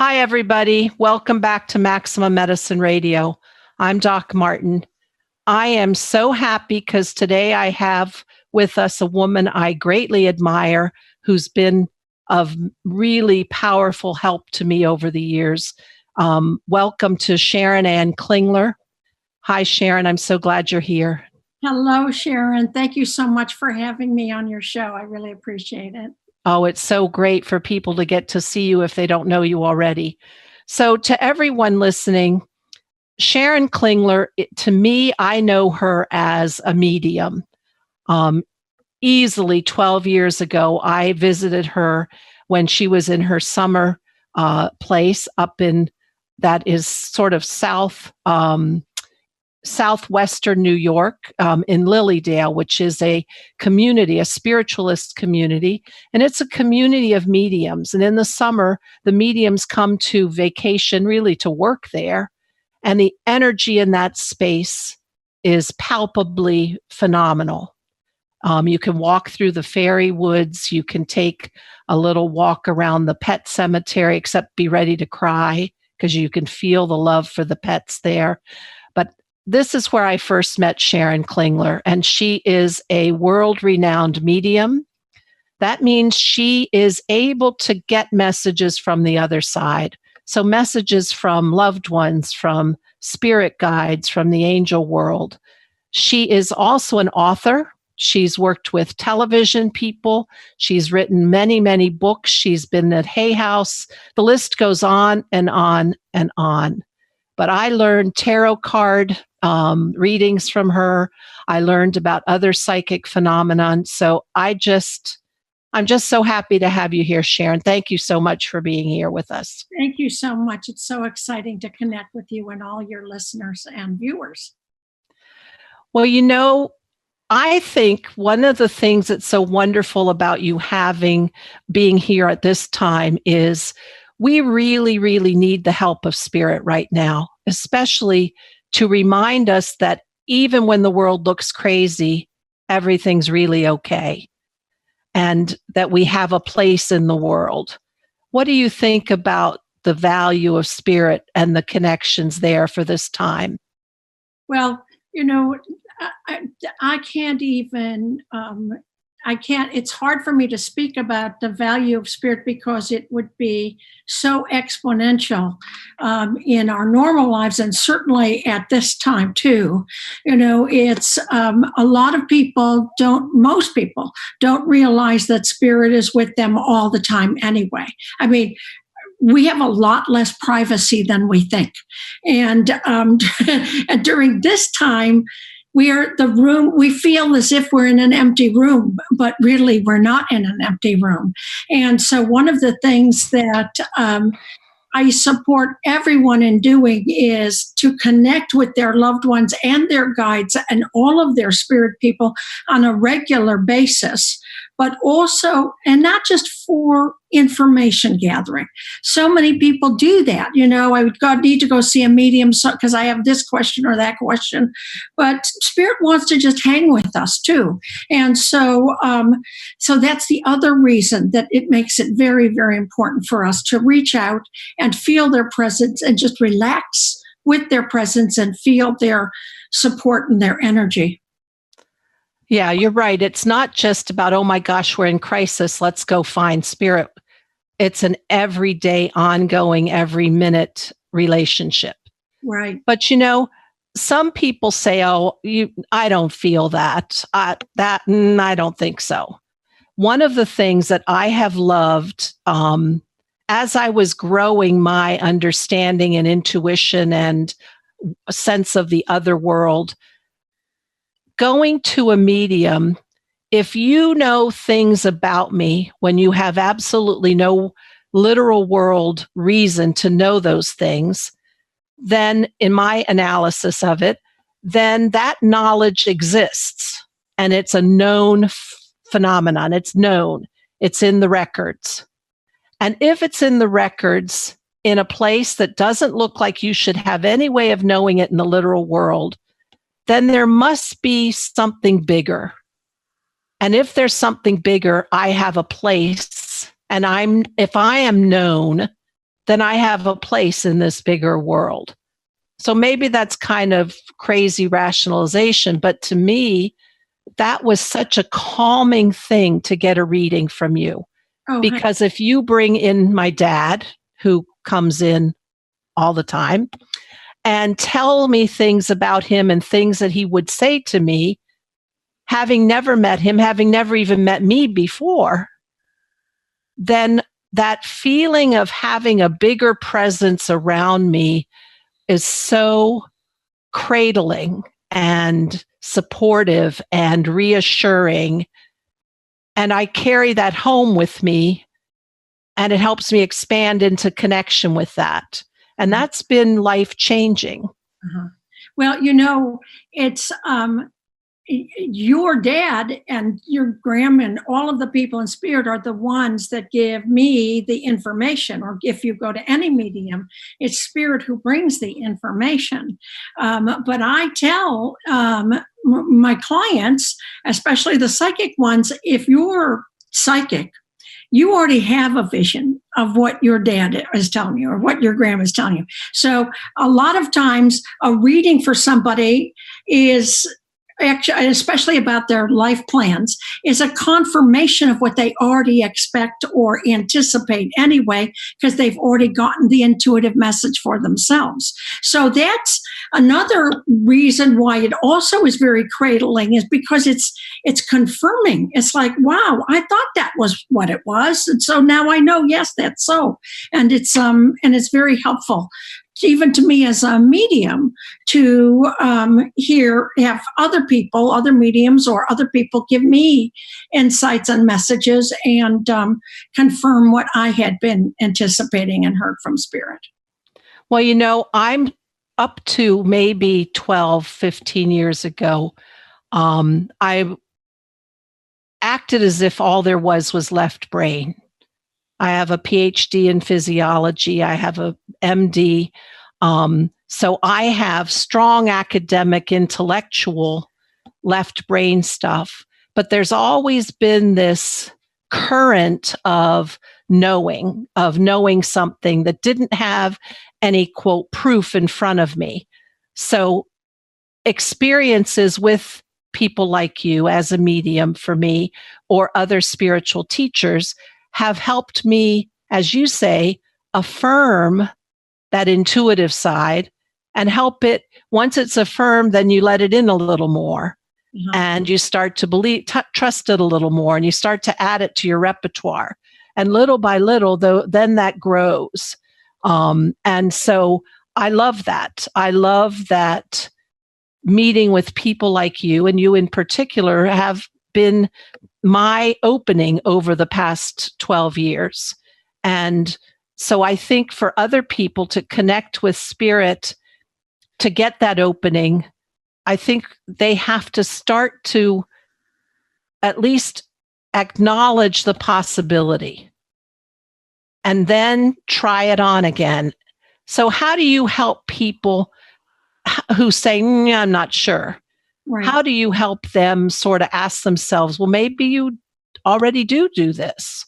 Hi, everybody. Welcome back to Maximum Medicine Radio. I'm Doc Martin. I am so happy because today I have with us a woman I greatly admire who's been of really powerful help to me over the years. Welcome to Sharon Klingler. Hi, Sharon. I'm so glad you're here. Hello, Sharon. Thank you so much for having me on your show. I really appreciate it. Oh, it's so great for people to get to see you if they don't know you already. So to everyone listening, Sharon Klingler, to me, I know her as a medium. Easily 12 years ago, I visited her when she was in her summer place up in, that is sort of southwestern New York, in Lilydale, which is a community, a spiritualist community, and it's a community of mediums. And in the summer, the mediums come to vacation, really to work there, and the energy in that space is palpably phenomenal. You can walk through the fairy woods, you can take a little walk around the pet cemetery, except be ready to cry because you can feel the love for the pets there. But this is where I first met Sharon Klingler, and she is a world-renowned medium. That means she is able to get messages from the other side. So messages from loved ones, from spirit guides, from the angel world. She is also an author. She's worked with television people. She's written many, many books. She's been at Hay House. The list goes on and on and on. But I learned tarot card readings from her. I learned about other psychic phenomenon. So I'm just so happy to have you here, Sharon. Thank you so much for being here with us. Thank you so much. It's so exciting to connect with you and all your listeners and viewers. Well, I think one of the things that's so wonderful about you being here at this time is we really, really need the help of spirit right now, especially to remind us that even when the world looks crazy, everything's really okay, and that we have a place in the world. What do you think about the value of spirit and the connections there for this time? Well, I can't even, it's hard for me to speak about the value of spirit because it would be so exponential in our normal lives, and certainly at this time too. It's a lot of most people don't realize that spirit is with them all the time anyway. I mean, we have a lot less privacy than we think. And during this time, we feel as if we're in an empty room, but really we're not in an empty room. And so one of the things that I support everyone in doing is to connect with their loved ones and their guides and all of their spirit people on a regular basis, but also, and not just for information gathering. So many people do that. I need to go see a medium because I have this question or that question, but spirit wants to just hang with us too. And so that's the other reason that it makes it very, very important for us to reach out and feel their presence and just relax with their presence and feel their support and their energy. Yeah, you're right. It's not just about, oh my gosh, we're in crisis, let's go find spirit. It's an everyday, ongoing, every minute relationship. Right. But some people say, oh, I don't feel that. I don't think so. One of the things that I have loved as I was growing my understanding and intuition and a sense of the other world, going to a medium, if you know things about me when you have absolutely no literal world reason to know those things, then in my analysis of it, then that knowledge exists and it's a known phenomenon. It's known. It's in the records. And if it's in the records in a place that doesn't look like you should have any way of knowing it in the literal world, then there must be something bigger. And if there's something bigger, I have a place. And if I am known, then I have a place in this bigger world. So maybe that's kind of crazy rationalization, but to me, that was such a calming thing to get a reading from you. Oh, Because if you bring in my dad, who comes in all the time, and tell me things about him and things that he would say to me, having never met him, having never even met me before, then that feeling of having a bigger presence around me is so cradling and supportive and reassuring. And I carry that home with me, and it helps me expand into connection with that. And that's been life changing. uh-huh. Well, it's your dad and your grandma and all of the people in spirit are the ones that give me the information. Or if you go to any medium, it's spirit who brings the information. But I tell my clients, especially the psychic ones, if you're psychic, you already have a vision of what your dad is telling you or what your grandma is telling you. So a lot of times a reading for somebody is actually, especially about their life plans, is a confirmation of what they already expect or anticipate anyway, because they've already gotten the intuitive message for themselves. So that's another reason why it also is very cradling, is because it's confirming. It's like, wow, I thought that was what it was, and so now I know, yes, that's so. And it's very helpful even to me as a medium to have other mediums or other people give me insights and messages and confirm what I had been anticipating and heard from spirit. Well, I'm up to maybe 12, 15 years ago. I acted as if all there was left brain. I have a PhD in physiology. I have a MD. So I have strong academic, intellectual left brain stuff. But there's always been this current of knowing something that didn't have any, quote, proof in front of me. So experiences with people like you as a medium for me, or other spiritual teachers, have helped me, as you say, affirm that intuitive side and help it. Once it's affirmed, then you let it in a little more. Mm-hmm. And you start to believe, trust it a little more, and you start to add it to your repertoire. And little by little, then that grows. And so I love that. I love that meeting with people like you, and you in particular have been my opening over the past 12 years. And so I think for other people to connect with spirit, to get that opening, I think they have to start to at least acknowledge the possibility and then try it on again. So how do you help people who say, I'm not sure? Right. How do you help them sort of ask themselves, well, maybe you already do this?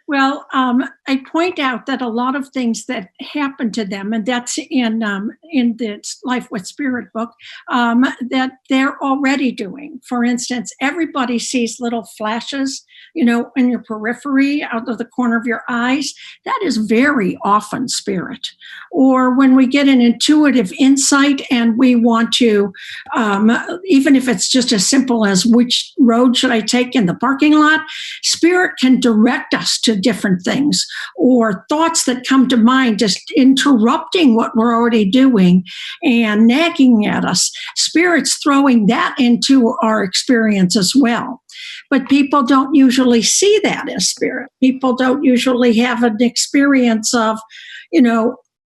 Well, I point out that a lot of things that happen to them, and that's in the Life with Spirit book, that they're already doing. For instance, everybody sees little flashes, in your periphery, out of the corner of your eyes. That is very often spirit. Or when we get an intuitive insight and we want to, even if it's just as simple as which road should I take in the parking lot, spirit can direct us to different things, or thoughts that come to mind just interrupting what we're already doing and nagging at us. Spirit's throwing that into our experience as well. But people don't usually see that as spirit. People don't usually have an experience of,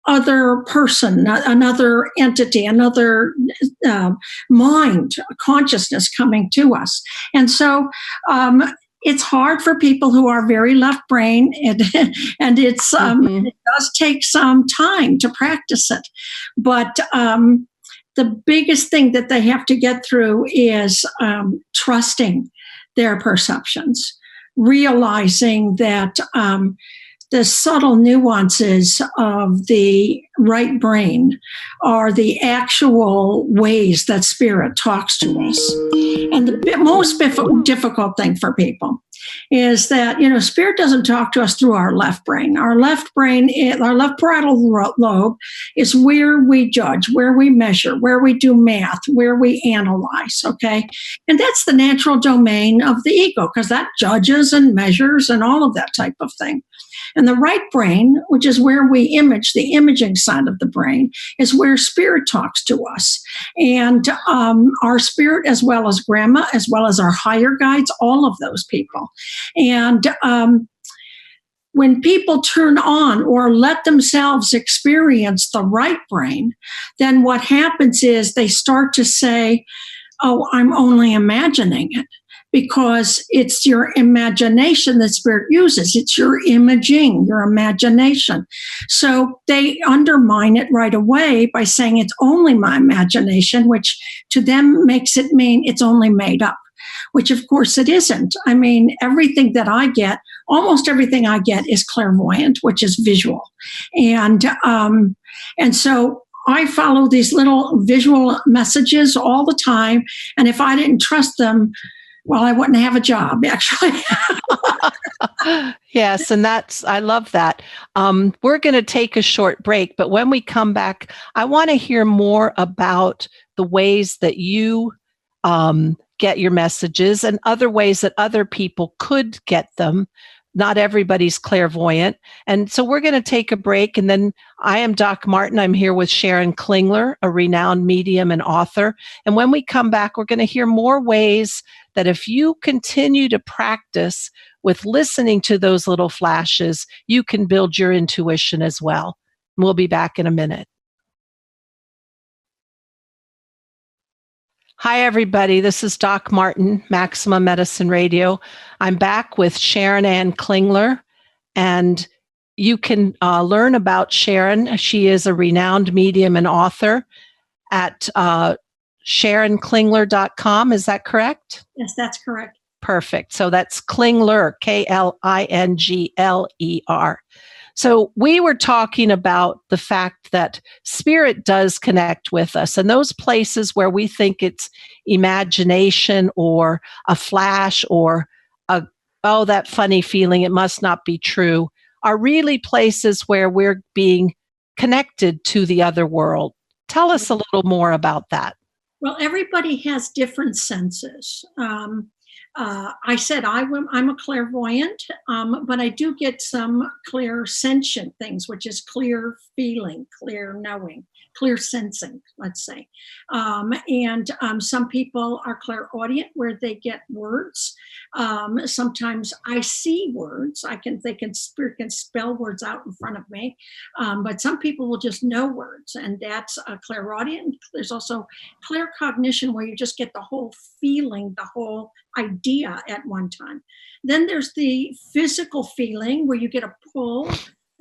other person, another entity, another mind, consciousness coming to us. And so it's hard for people who are very left brain, and it's it does take some time to practice it. But the biggest thing that they have to get through is trusting their perceptions, realizing that the subtle nuances of the right brain are the actual ways that spirit talks to us. And the most difficult thing for people is that, spirit doesn't talk to us through our left brain. Our left parietal lobe is where we judge, where we measure, where we do math, where we analyze, okay? And that's the natural domain of the ego, because that judges and measures and all of that type of thing. And the right brain, which is where we image, the imaging side of the brain, is where spirit talks to us. And our spirit, as well as grandma, as well as our higher guides, all of those people. And when people turn on or let themselves experience the right brain, then what happens is they start to say, oh, I'm only imagining it. Because it's your imagination that spirit uses. It's your imaging, your imagination. So they undermine it right away by saying it's only my imagination, which to them makes it mean it's only made up, which of course it isn't. I mean, everything that I get, almost everything I get is clairvoyant, which is visual. And so I follow these little visual messages all the time. And if I didn't trust them, well, I wouldn't have a job, actually. Yes, and I love that. We're going to take a short break, but when we come back, I want to hear more about the ways that you get your messages and other ways that other people could get them. Not everybody's clairvoyant. And so we're going to take a break. And then I am Doc Martin. I'm here with Sharon Klingler, a renowned medium and author. And when we come back, we're going to hear more ways that if you continue to practice with listening to those little flashes, you can build your intuition as well. We'll be back in a minute. Hi, everybody. This is Doc Martin, Maximum Medicine Radio. I'm back with Sharon Ann Klingler, and you can learn about Sharon. She is a renowned medium and author at SharonKlingler.com. Is that correct? Yes, that's correct. Perfect. So that's Klingler, Klingler. So we were talking about the fact that spirit does connect with us, and those places where we think it's imagination or a flash or that funny feeling, it must not be true, are really places where we're being connected to the other world. Tell us a little more about that. Well, everybody has different senses. I said I'm a clairvoyant, but I do get some clairsentient things, which is clear feeling, clear knowing, clear sensing, let's say. And some people are clairaudient, where they get words. Sometimes I see words. Spirit can spell words out in front of me. But some people will just know words, and that's a clairaudient. There's also claircognition, where you just get the whole feeling, the whole idea at one time. Then there's the physical feeling, where you get a pull,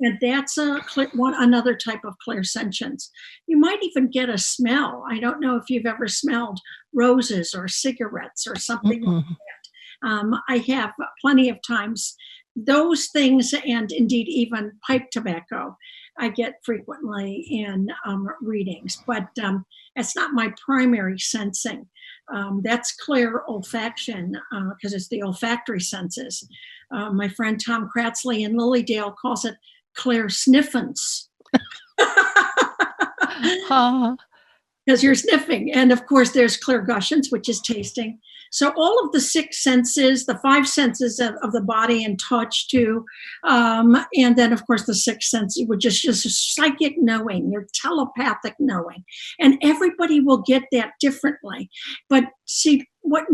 and that's another type of clairsentience. You might even get a smell. I don't know if you've ever smelled roses or cigarettes or something like that. I have plenty of times those things, and indeed even pipe tobacco I get frequently in readings, but it's not my primary sensing. That's clear olfaction, because it's the olfactory senses. My friend Tom Kratzley in Lilydale calls it clear sniffance. Because you're sniffing. And of course, there's clairgussions, which is tasting. So all of the six senses, the five senses of the body and touch too, and then of course the sixth sense, which is just psychic knowing, your telepathic knowing. And everybody will get that differently. But see, what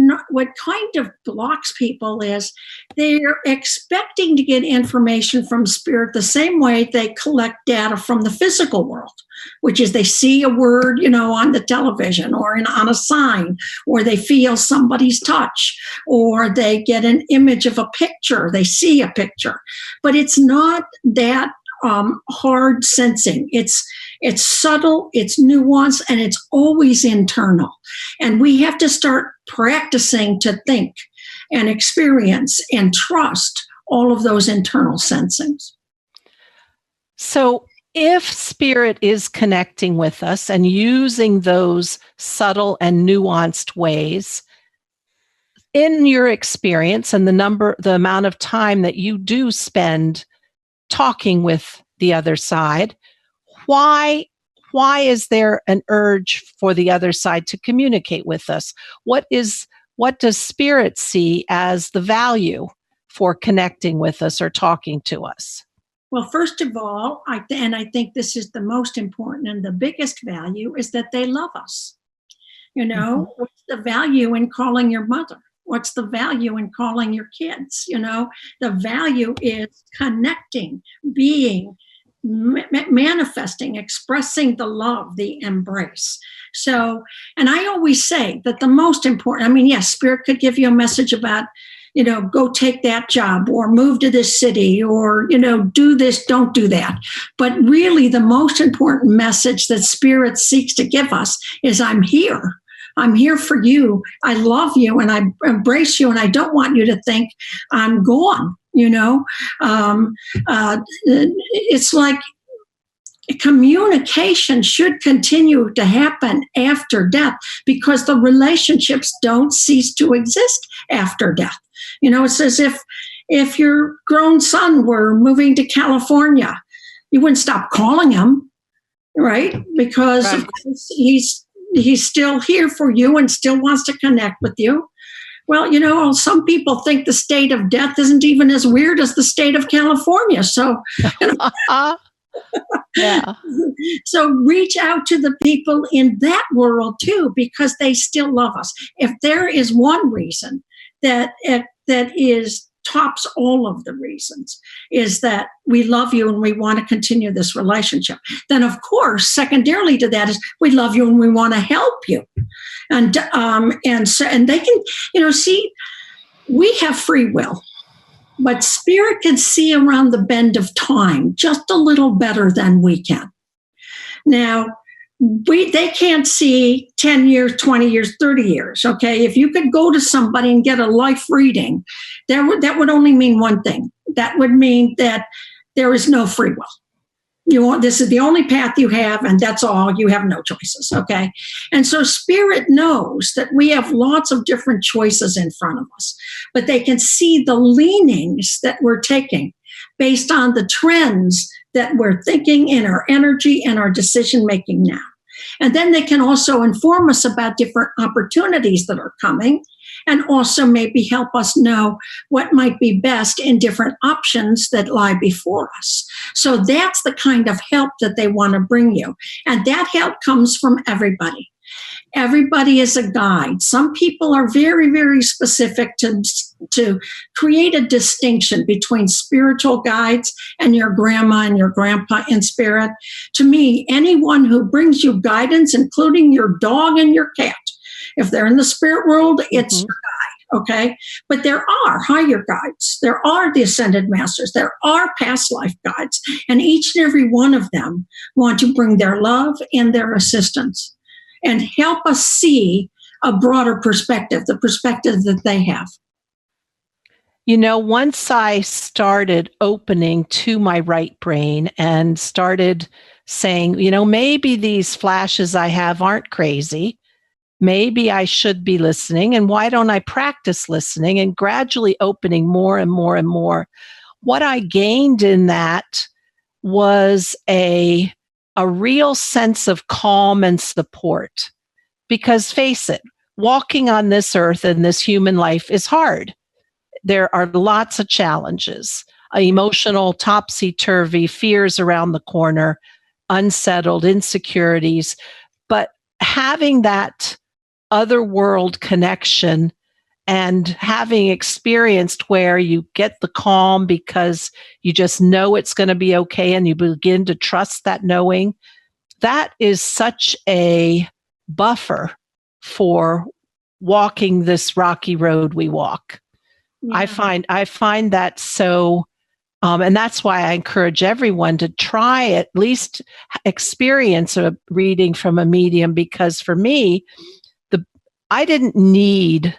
kind of blocks people is they're expecting to get information from spirit the same way they collect data from the physical world, which is they see a word, on the television or on a sign, or they feel somebody's touch, or they get an image of a picture, they see a picture. But it's not that hard sensing. It's subtle, it's nuanced, and it's always internal. And we have to start practicing to think and experience and trust all of those internal sensings. So if spirit is connecting with us and using those subtle and nuanced ways, in your experience and the amount of time that you do spend talking with the other side, why is there an urge for the other side to communicate with us? What does spirit see as the value for connecting with us or talking to us? Well, first of all, I think this is the most important and the biggest value is that they love us. What's the value in calling your mother? What's the value in calling your kids? The value is connecting, being, manifesting, expressing the love, the embrace. So, and I always say that the most important, yes, spirit could give you a message about, go take that job or move to this city or, do this, don't do that. But really the most important message that spirit seeks to give us is I'm here. I'm here for you. I love you and I embrace you and I don't want you to think I'm gone. It's like communication should continue to happen after death because the relationships don't cease to exist after death. It's as if your grown son were moving to California, you wouldn't stop calling him, right? Because right. Of course he's still here for you and still wants to connect with you. Well, some people think the state of death isn't even as weird as the state of California. So, yeah. So reach out to the people in that world too, because they still love us. If there is one reason that tops all of the reasons is that we love you and we want to continue this relationship, then of course, secondarily to that is we love you and we want to help you. And they can, see, we have free will, but spirit can see around the bend of time just a little better than we can. Now, they can't see 10 years, 20 years, 30 years, okay? If you could go to somebody and get a life reading, that would only mean one thing. That would mean that there is no free will. This is the only path you have, and that's all. You have no choices, okay? And so spirit knows that we have lots of different choices in front of us, but they can see the leanings that we're taking based on the trends that we're thinking in our energy and our decision making now. And then they can also inform us about different opportunities that are coming and also maybe help us know what might be best in different options that lie before us. So that's the kind of help that they want to bring you. And that help comes from everybody. Everybody is a guide. Some people are very, very specific to create a distinction between spiritual guides and your grandma and your grandpa in spirit. To me, anyone who brings you guidance, including your dog and your cat, if they're in the spirit world, it's your guide, okay? But there are higher guides. There are the ascended masters. There are past life guides. And each and every one of them want to bring their love and their assistance and help us see a broader perspective, the perspective that they have. Once I started opening to my right brain and started saying, maybe these flashes I have aren't crazy. Maybe I should be listening. And why don't I practice listening and gradually opening more and more and more? What I gained in that was a real sense of calm and support. Because face it, walking on this earth and this human life is hard. There are lots of challenges, emotional topsy-turvy, fears around the corner, unsettled insecurities. But having that other world connection and having experienced where you get the calm because you just know it's going to be okay and you begin to trust that knowing, that is such a buffer for walking this rocky road we walk. Yeah. I find that so, and that's why I encourage everyone to try at least experience a reading from a medium, because for me, I didn't need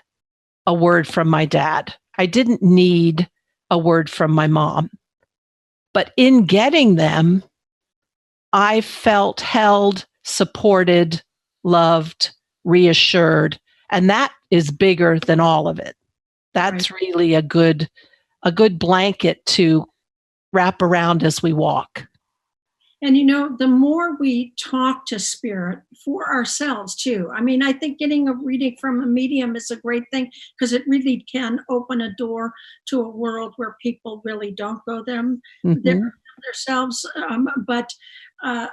a word from my dad. I didn't need a word from my mom. But in getting them, I felt held, supported, loved, reassured. And that is bigger than all of it. That's Right. really a good blanket to wrap around as we walk. And, you know, the more we talk to spirit for ourselves too, I mean, I think getting a reading from a medium is a great thing because it really can open a door to a world where people really don't go themselves. But uh,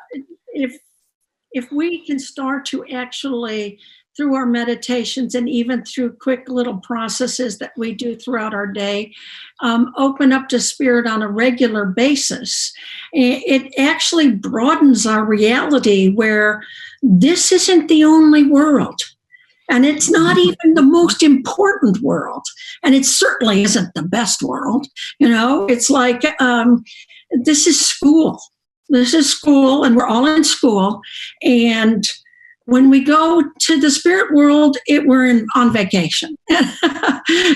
if we can start to actually, through our meditations and even through quick little processes that we do throughout our day, open up to spirit on a regular basis, it actually broadens our reality where this isn't the only world. And it's not even the most important world. And it certainly isn't the best world. You know, it's like this is school. This is school, and we're all in school. And when we go to the spirit world, we're on vacation.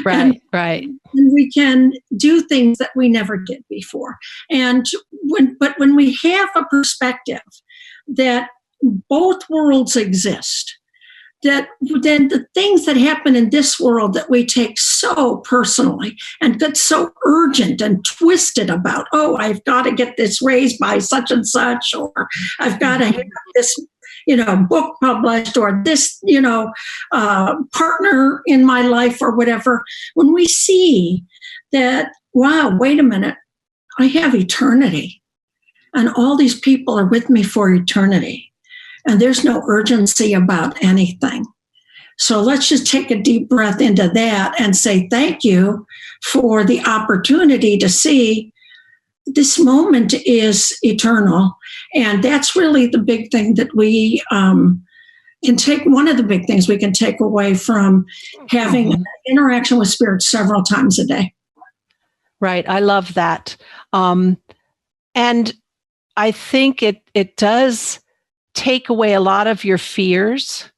Right. And we can do things that we never did before. And when we have a perspective that both worlds exist, that then the things that happen in this world that we take so personally and get so urgent and twisted about, oh, I've got to get this raised by such and such, or I've got to have this, you know, book published, or this, you know, partner in my life, or whatever. When we see that, wow, wait a minute, I have eternity, and all these people are with me for eternity. And there's no urgency about anything. So let's just take a deep breath into that and say thank you for the opportunity to see this moment is eternal. And that's really the big thing that we can take. One of the big things we can take away from having an interaction with spirit several times a day. Right. I love that. And I think it does take away a lot of your fears,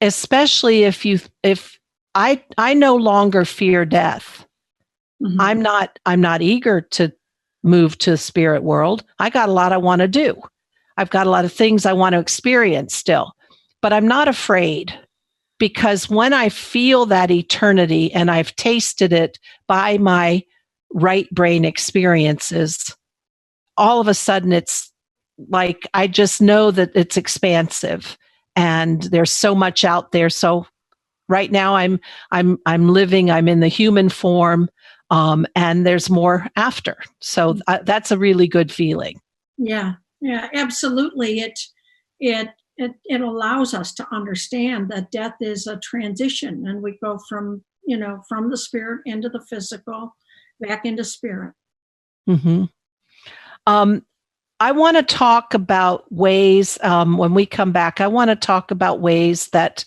especially if I no longer fear death. Mm-hmm. I'm not eager to move to the spirit world. I got a lot I want to do. I've got a lot of things I want to experience still, but I'm not afraid, because when I feel that eternity and I've tasted it by my right brain experiences, all of a sudden it's like, I just know that it's expansive and there's so much out there. So right now I'm living, I'm in the human form, and there's more after. So that's a really good feeling. Yeah, absolutely. It allows us to understand that death is a transition, and we go from the spirit into the physical, back into spirit. Mm-hmm. I want to talk about ways, when we come back, I want to talk about ways that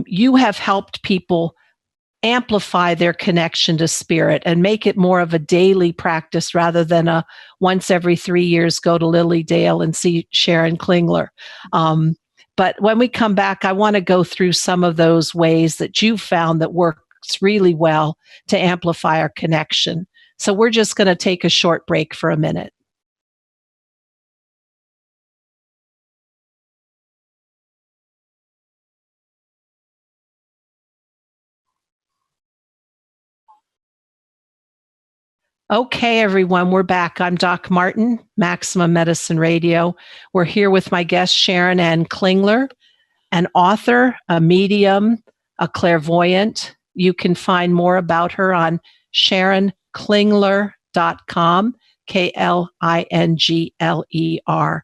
you have helped people amplify their connection to spirit and make it more of a daily practice rather than a once every 3 years go to Lily Dale and see Sharon Klingler. But when we come back, I want to go through some of those ways that you found that works really well to amplify our connection. So we're just going to take a short break for a minute. Okay, everyone, we're back. I'm Doc Martin, Maximum Medicine Radio. We're here with my guest, Sharon Ann Klingler, an author, a medium, a clairvoyant. You can find more about her on SharonKlingler.com, KLINGLER.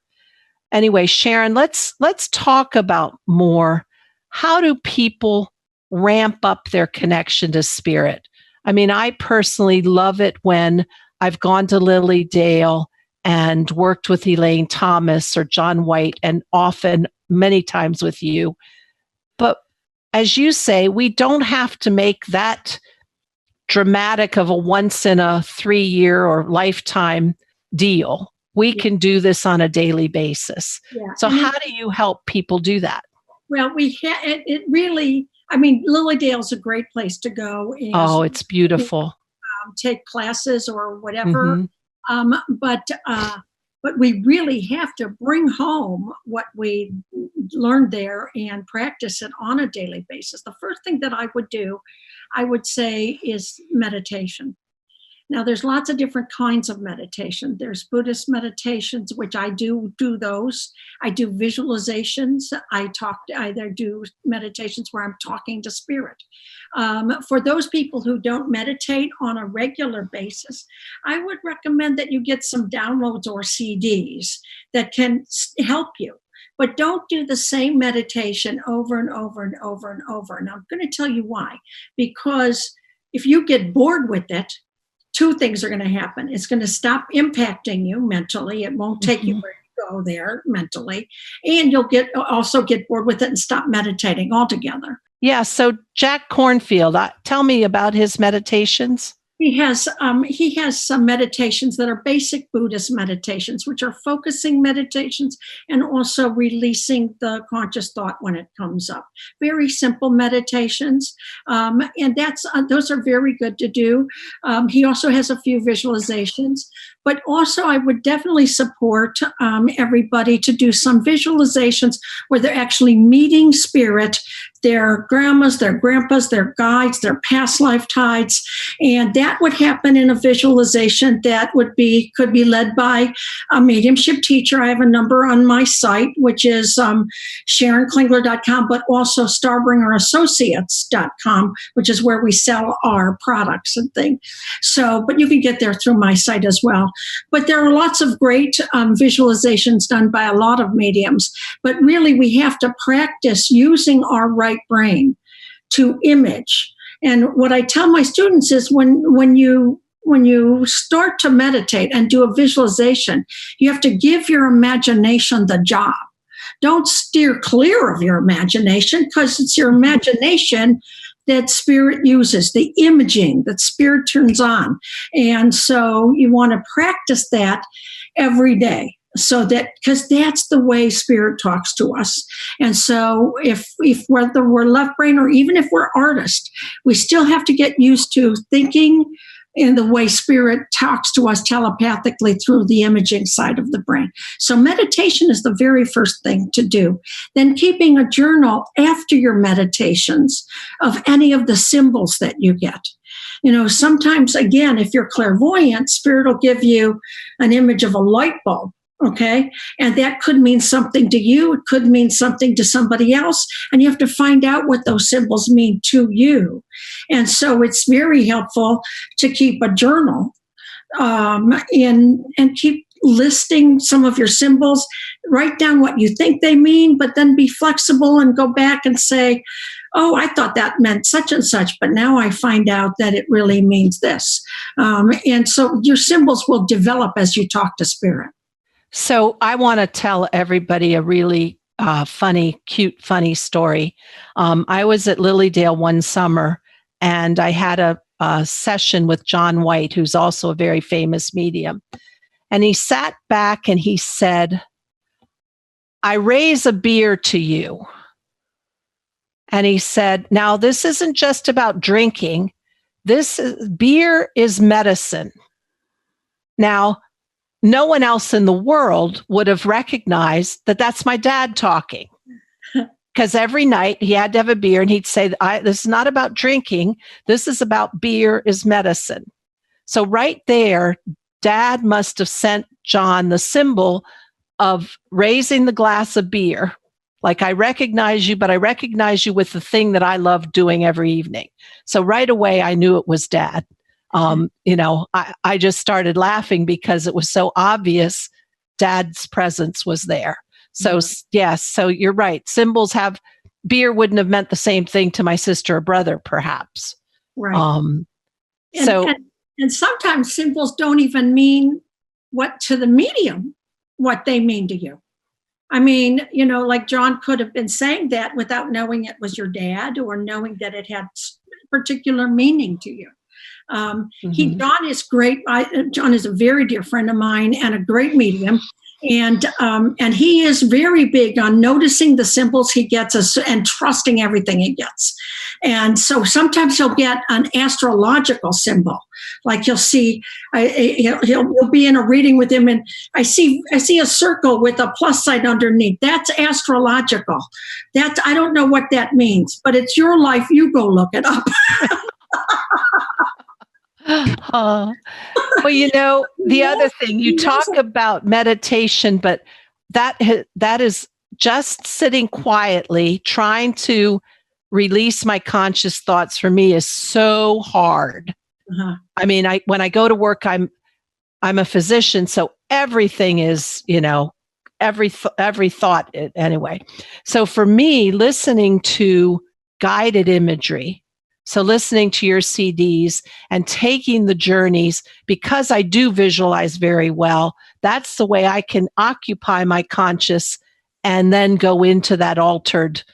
Anyway, Sharon, let's talk about more. How do people ramp up their connection to spirit? I mean, I personally love it when I've gone to Lily Dale and worked with Elaine Thomas or John White, and often many times with you. But as you say, we don't have to make that dramatic of a once in a 3-year or lifetime deal. We can do this on a daily basis. Yeah. So how do you help people do that? Well, it really, I mean, Lily Dale's a great place to go. Oh, it's beautiful. Take classes or whatever. Mm-hmm. But we really have to bring home what we learned there and practice it on a daily basis. The first thing that I would do, I would say, is meditation. Now, there's lots of different kinds of meditation. There's Buddhist meditations, which I do those. I do visualizations. I either do meditations where I'm talking to spirit. For those people who don't meditate on a regular basis, I would recommend that you get some downloads or CDs that can help you. But don't do the same meditation over and over and over and over. And I'm going to tell you why. Because if you get bored with it, two things are going to happen. It's going to stop impacting you mentally. It won't take you where you go there mentally. And you'll also get bored with it and stop meditating altogether. Yeah. So Jack Cornfield, tell me about his meditations. He has some meditations that are basic Buddhist meditations, which are focusing meditations and also releasing the conscious thought when it comes up. Very simple meditations, and those are very good to do. He also has a few visualizations, but also I would definitely support everybody to do some visualizations where they're actually meeting spirit, their grandmas, their grandpas, their guides, their past lifetimes, and that would happen in a visualization that could be led by a mediumship teacher. I have a number on my site, which is SharonKlingler.com, but also StarbringerAssociates.com, which is where we sell our products and things. So, but you can get there through my site as well. But there are lots of great visualizations done by a lot of mediums. But really, we have to practice using our right brain to image. And what I tell my students is when you start to meditate and do a visualization, you have to give your imagination the job. Don't steer clear of your imagination, because it's your imagination that spirit uses, the imaging that spirit turns on. And so you want to practice that every day. So that, because that's the way spirit talks to us. And so if whether we're left brain or even if we're artists, we still have to get used to thinking in the way spirit talks to us telepathically through the imaging side of the brain. So meditation is the very first thing to do. Then keeping a journal after your meditations of any of the symbols that you get. You know, sometimes, again, if you're clairvoyant, spirit will give you an image of a light bulb. Okay. And that could mean something to you. It could mean something to somebody else. And you have to find out what those symbols mean to you. And so it's very helpful to keep a journal and keep listing some of your symbols. Write down what you think they mean, but then be flexible and go back and say, oh, I thought that meant such and such, but now I find out that it really means this. And so your symbols will develop as you talk to spirit. So I want to tell everybody a really cute, funny story. I was at Lilydale one summer, and I had a session with John White, who's also a very famous medium. And he sat back and he said, I raise a beer to you. And he said, now this isn't just about drinking. Beer is medicine. Now, no one else in the world would have recognized that that's my dad talking. Because every night he had to have a beer and he'd say, this is not about drinking. This is about beer is medicine. So right there, Dad must have sent John the symbol of raising the glass of beer. Like, I recognize you, but I recognize you with the thing that I love doing every evening. So right away, I knew it was Dad. I just started laughing because it was so obvious Dad's presence was there. So yes, so you're right. Symbols beer wouldn't have meant the same thing to my sister or brother, perhaps. Right. And sometimes symbols don't even mean what to the medium, what they mean to you. I mean, like John could have been saying that without knowing it was your dad or knowing that it had particular meaning to you. John is great. John is a very dear friend of mine and a great medium. And he is very big on noticing the symbols he gets and trusting everything he gets. And so sometimes he'll get an astrological symbol, like you'll see he'll be in a reading with him, and I see a circle with a plus sign underneath. That's astrological. I don't know what that means, but it's your life. You go look it up. Well, the other thing, you talk about meditation, but that is just sitting quietly, trying to release my conscious thoughts for me is so hard. Uh-huh. I mean, when I go to work, I'm a physician, so everything is, every thought anyway. So for me, listening to guided imagery, so listening to your CDs and taking the journeys, because I do visualize very well, that's the way I can occupy my conscious and then go into that altered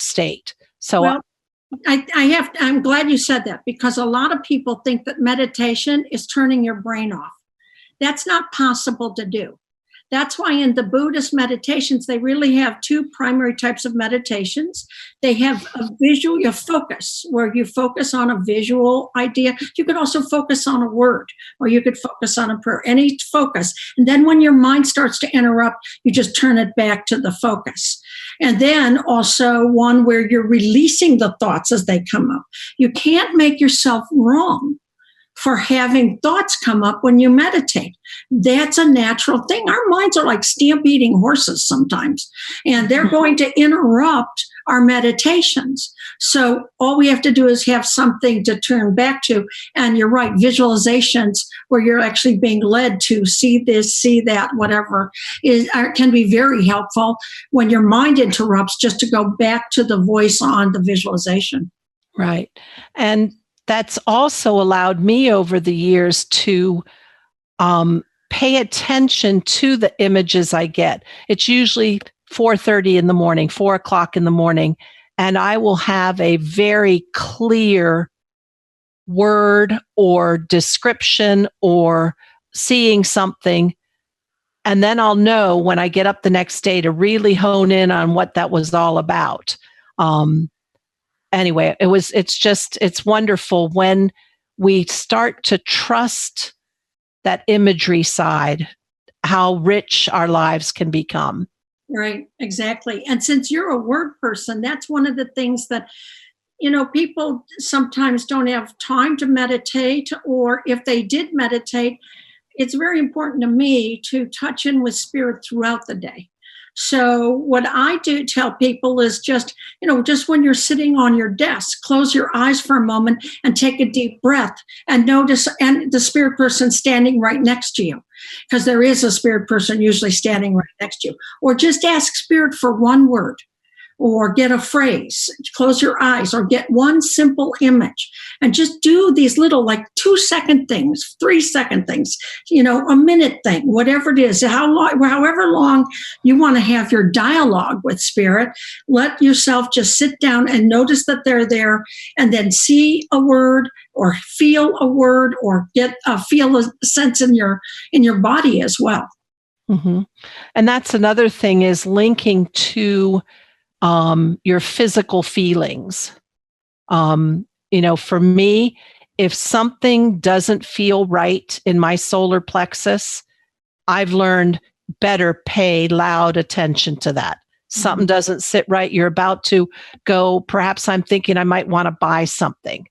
state. So well, I'm glad you said that, because a lot of people think that meditation is turning your brain off. That's not possible to do. That's why in the Buddhist meditations, they really have two primary types of meditations. They have a visual, you focus, where you focus on a visual idea. You could also focus on a word, or you could focus on a prayer, any focus. And then when your mind starts to interrupt, you just turn it back to the focus. And then also one where you're releasing the thoughts as they come up. You can't make yourself wrong for having thoughts come up when you meditate. That's a natural thing. Our minds are like stampeding horses sometimes, and they're going to interrupt our meditations. So all we have to do is have something to turn back to. And you're right, visualizations where you're actually being led to see this, see that, whatever, can be very helpful when your mind interrupts, just to go back to the voice on the visualization. Right. And that's also allowed me over the years to pay attention to the images I get. It's usually 4:30 in the morning, 4 o'clock in the morning, and I will have a very clear word or description or seeing something. And then I'll know when I get up the next day to really hone in on what that was all about. Anyway, it's wonderful when we start to trust that imagery side, how rich our lives can become. Right, exactly. And since you're a word person, that's one of the things that, people sometimes don't have time to meditate, or if they did meditate, it's very important to me to touch in with spirit throughout the day. So what I do tell people is just when you're sitting on your desk, close your eyes for a moment and take a deep breath and notice and the spirit person standing right next to you, because there is a spirit person usually standing right next to you. Or just ask spirit for one word, or get a phrase, close your eyes, or get one simple image, and just do these little 2-second things, 3-second things, a minute thing, whatever it is, however long you want to have your dialogue with spirit. Let yourself just sit down and notice that they're there, and then see a word or feel a word, or feel a sense in your body as well. Mm-hmm. And that's another thing, is linking to your physical feelings. For me, if something doesn't feel right in my solar plexus, I've learned better pay loud attention to that. Something doesn't sit right. You're about to go, perhaps I'm thinking I might want to buy something.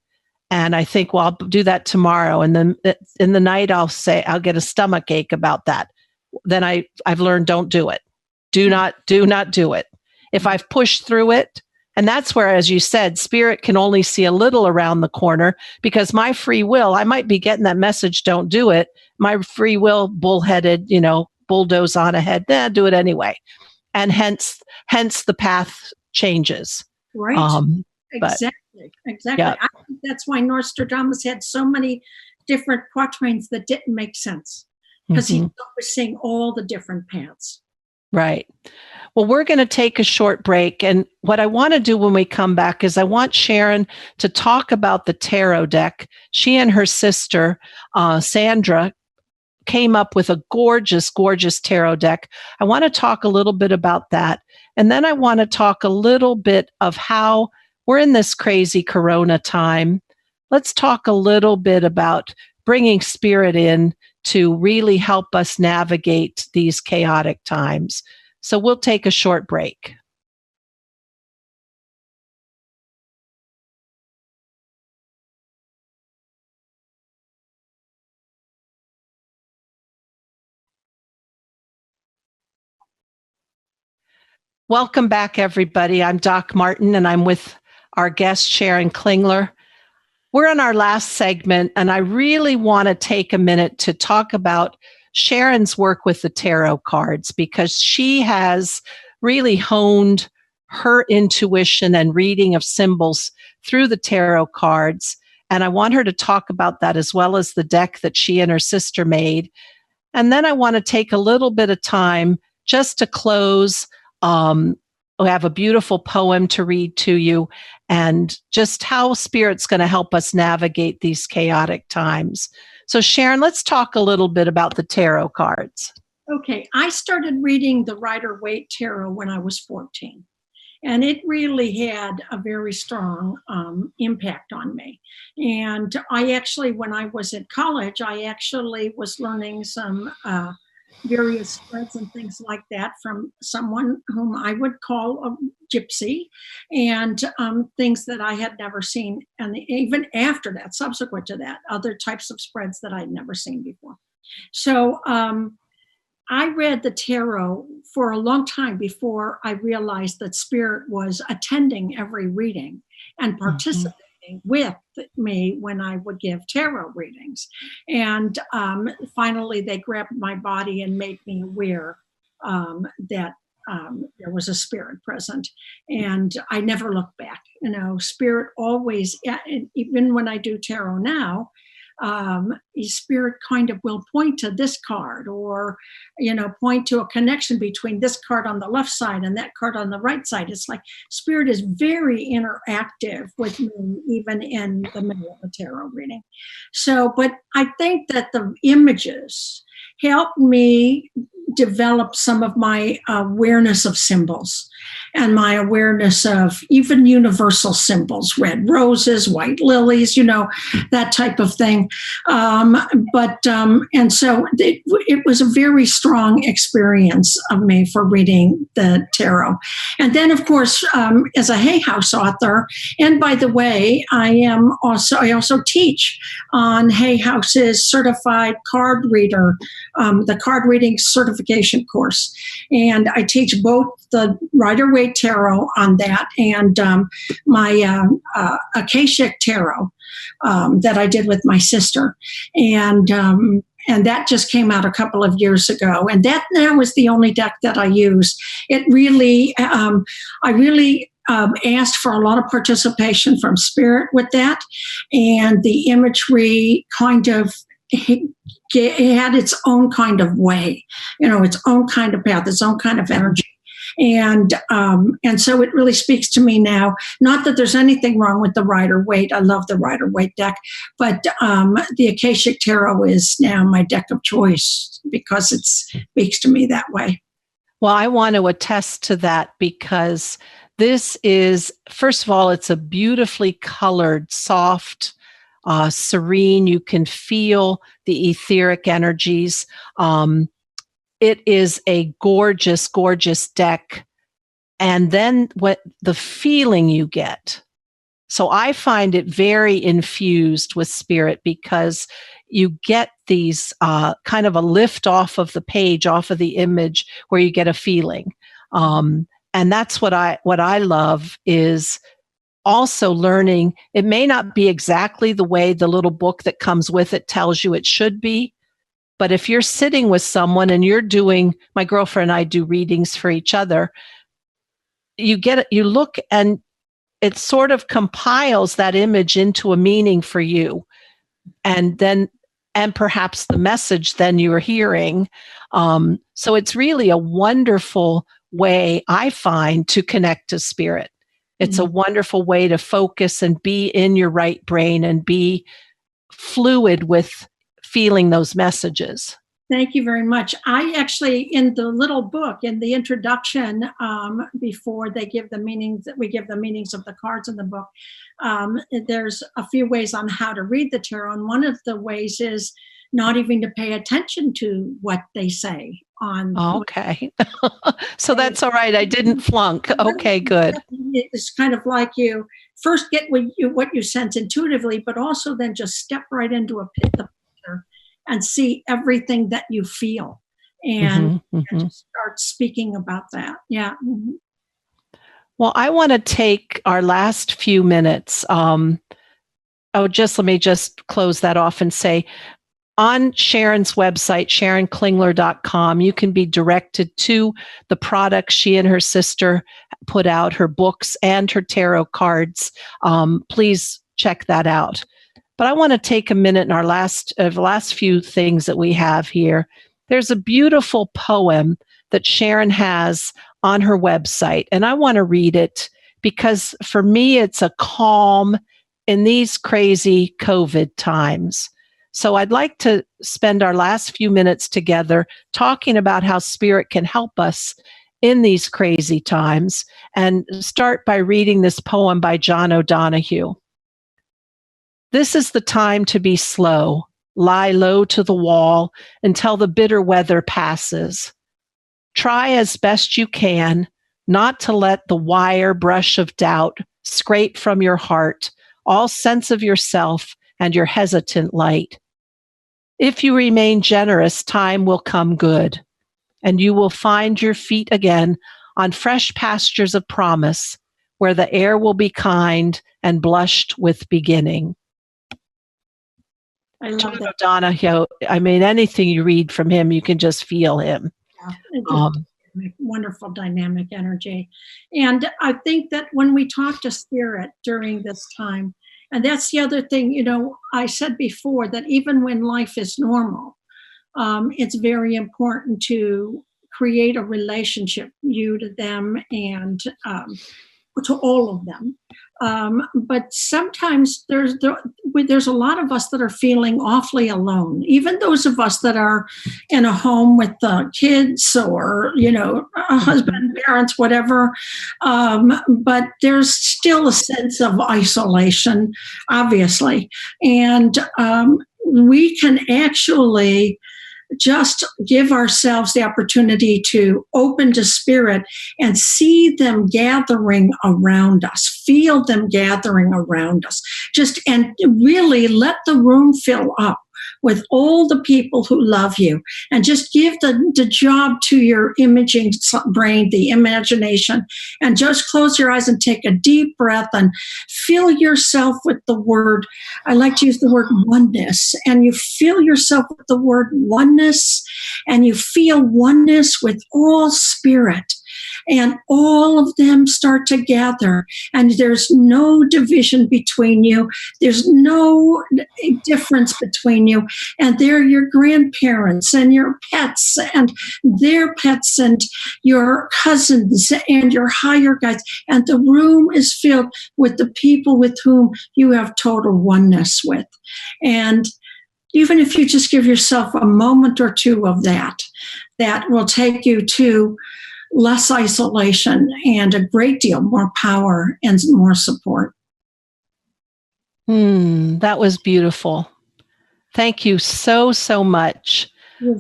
And I think, well, I'll do that tomorrow. And then in the night, I'll say, I'll get a stomach ache about that. Then I've learned, don't do it. Do not do it. If I've pushed through it, and that's where, as you said, spirit can only see a little around the corner, because my free will, I might be getting that message, don't do it. My free will, bullheaded, bulldoze on ahead, do it anyway. And hence the path changes. Right. Exactly. Yeah. I think that's why Nostradamus had so many different quatrains that didn't make sense, because he was seeing all the different paths. Right. Well, we're going to take a short break. And what I want to do when we come back is I want Sharon to talk about the tarot deck. She and her sister, Sandra, came up with a gorgeous, gorgeous tarot deck. I want to talk a little bit about that. And then I want to talk a little bit of how we're in this crazy Corona time. Let's talk a little bit about bringing spirit in to really help us navigate these chaotic times. So we'll take a short break. Welcome back, everybody. I'm Doc Martin, and I'm with our guest, Sharon Klingler. We're in our last segment, and I really want to take a minute to talk about Sharon's work with the tarot cards, because she has really honed her intuition and reading of symbols through the tarot cards. And I want her to talk about that, as well as the deck that she and her sister made. And then I want to take a little bit of time just to close. We have a beautiful poem to read to you, and just how spirit's going to help us navigate these chaotic times. So Sharon, let's talk a little bit about the tarot cards. Okay, I started reading the Rider-Waite Tarot when I was 14. And it really had a very strong impact on me. And I actually, when I was at college, I actually was learning some various spreads and things like that from someone whom I would call a gypsy, and things that I had never seen. And even after that, subsequent to that, other types of spreads that I'd never seen before. So I read the tarot for a long time before I realized that spirit was attending every reading and participating with me when I would give tarot readings. And finally, they grabbed my body and made me aware that there was a spirit present. And I never looked back. You know, spirit always, even when I do tarot now, spirit kind of will point to this card, or point to a connection between this card on the left side and that card on the right side. It's like spirit is very interactive with me, even in the middle of a tarot reading. So, but I think that the images helped me develop some of my awareness of symbols and my awareness of even universal symbols, red roses, white lilies, that type of thing. And so it was a very strong experience of me for reading the tarot. And then, of course, as a Hay House author, and by the way, I also teach on Hay House's certified card reader, the card reading certification course. And I teach both the Rider-Waite Tarot on that and my Akashic Tarot that I did with my sister. And that just came out a couple of years ago. And that now is the only deck that I use. It really, I really asked for a lot of participation from spirit with that. And the imagery kind of it had its own kind of way, its own kind of path, its own kind of energy. And so it really speaks to me now. Not that there's anything wrong with the Rider-Waite. I love the Rider-Waite deck, but the Akashic Tarot is now my deck of choice because it speaks to me that way. Well, I want to attest to that, because this is, first of all, it's a beautifully colored, soft, serene. You can feel the etheric energies. It is a gorgeous, gorgeous deck. And then what the feeling you get. So I find it very infused with spirit, because you get these kind of a lift off of the page, off of the image, where you get a feeling. And that's what I love, is also learning. It may not be exactly the way the little book that comes with it tells you it should be. But if you're sitting with someone and you're doing, my girlfriend and I do readings for each other, you look and it sort of compiles that image into a meaning for you. And perhaps the message then you're hearing. So it's really a wonderful way, I find, to connect to spirit. It's a wonderful way to focus and be in your right brain and be fluid with feeling those messages. Thank you very much. I actually, in the little book, in the introduction, before they give the meanings, we give the meanings of the cards in the book. There's a few ways on how to read the tarot, and one of the ways is not even to pay attention to what they say on. Okay, so that's all right. I didn't flunk. Okay, good. It's kind of like you first get what you sense intuitively, but also then just step right into the picture and see everything that you feel, and just start speaking about that. Yeah. Mm-hmm. Well, I want to take our last few minutes. Let me just close that off and say, on Sharon's website, SharonKlingler.com, you can be directed to the products she and her sister put out, her books and her tarot cards. Please check that out. But I want to take a minute in our last few things that we have here. There's a beautiful poem that Sharon has on her website, and I want to read it because for me, it's a calm in these crazy COVID times. So I'd like to spend our last few minutes together talking about how spirit can help us in these crazy times, and start by reading this poem by John O'Donohue. This is the time to be slow, lie low to the wall until the bitter weather passes. Try as best you can not to let the wire brush of doubt scrape from your heart all sense of yourself and your hesitant light. If you remain generous, time will come good, and you will find your feet again on fresh pastures of promise, where the air will be kind and blushed with beginning. I love that. O'Donohue, I mean, anything you read from him, you can just feel him. Yeah, wonderful dynamic energy. And I think that when we talk to spirit during this time, and that's the other thing, I said before that even when life is normal, it's very important to create a relationship, you to them and to all of them. But sometimes there's a lot of us that are feeling awfully alone, even those of us that are in a home with kids or, a husband, parents, whatever. But there's still a sense of isolation, obviously. And we can actually just give ourselves the opportunity to open to spirit and see them gathering around us, feel them gathering around us, and really let the room fill up with all the people who love you, and just give the job to your imaging brain, the imagination, and just close your eyes and take a deep breath and fill yourself with the word. I like to use the word oneness, and you fill yourself with the word oneness, and you feel oneness with all spirit. And all of them start to gather, and there's no division between you. There's no difference between you. And they're your grandparents and your pets and their pets and your cousins and your higher guides. And the room is filled with the people with whom you have total oneness with. And even if you just give yourself a moment or two of that, that will take you to less isolation and a great deal more power and more support. That was beautiful. Thank you so much.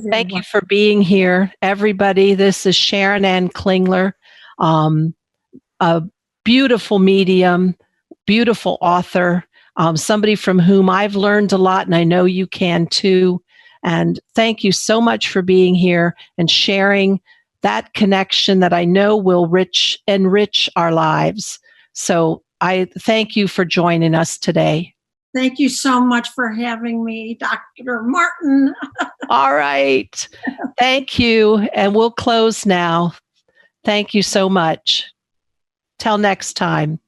Thank you for being here, everybody. This is Sharon Ann Klingler, a beautiful medium, beautiful author, somebody from whom I've learned a lot, and I know you can too. And thank you so much for being here and sharing that connection that I know will enrich our lives. So I thank you for joining us today. Thank you so much for having me, Dr. Martin. All right. Thank you. And we'll close now. Thank you so much. Till next time.